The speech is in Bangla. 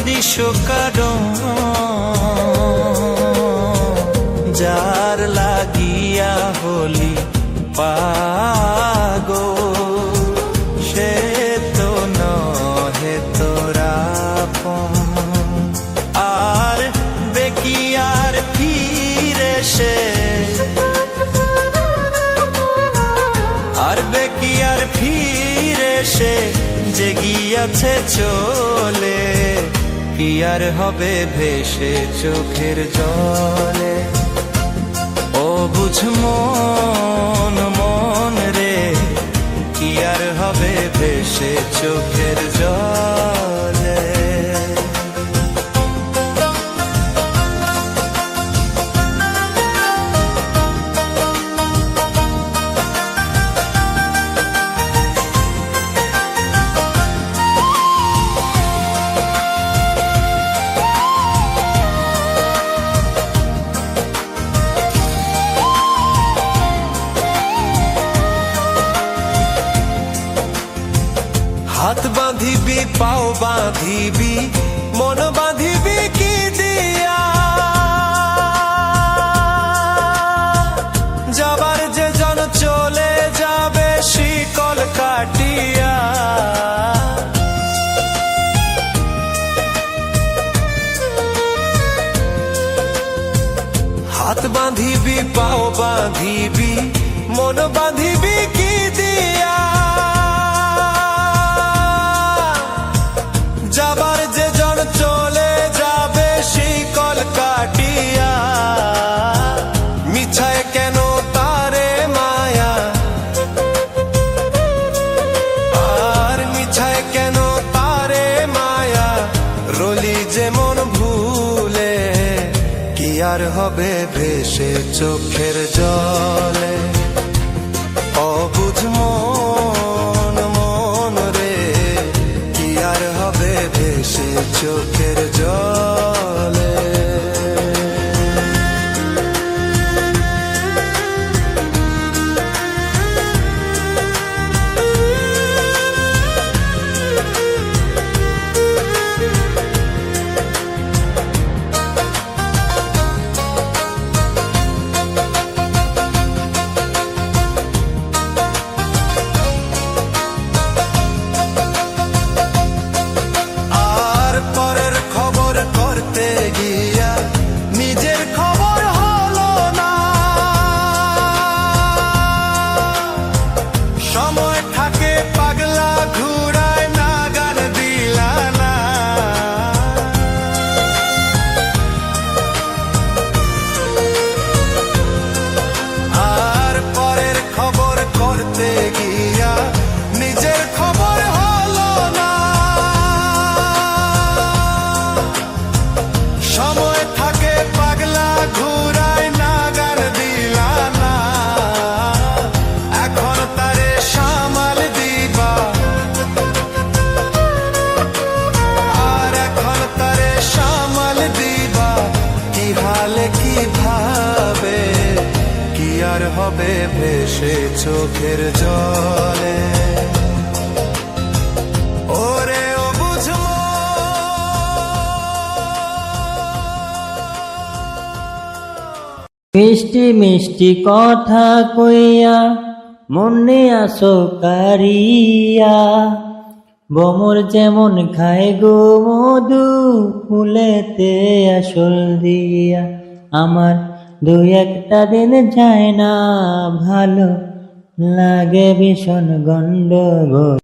দিশ কারণ যার লাগিয়া হলি পাগল সে তো নহে তোরা আর বেকিয়ার ফিরে সে বেকিয়ার ফিরে সে যে গিয়াছে চলে কি আর হবে ভেসে চোখের জলে ও বুঝ মন মন রে কি আর হবে ভেসে চোখের জলে হাত বাঁধিবি পাও বাঁধিবি মন বাঁধিবি কি দিয়া যাবার যে জন চলে যাবে শিকল কাটিয়া হাত বাঁধিবি পাও বাঁধিবি মন বাঁধিবি কি দিয়া যাবার যে জন চলে যাবে শিকল কাটিয়া মিছায় কেন তারে মায়া আর মিছায় কেন তারে মায়া রলি যেমন ভুলে কি আর হবে ভেসে চোখের জলে অবুঝ মন মন রে কি আর হবে ভেসে চোখের জলে হবে ভেসে চোখের জলে ওরে ও বুঝো মিষ্টি মিষ্টি কথা কইয়া মনে আসো কারিয়া ভ্রমর যেমন খায় গো মধু ফুলেতে আসল দিয়া আমার দুই একটা দিন যায় না ভালো লাগে ভীষণ গন্ডগোল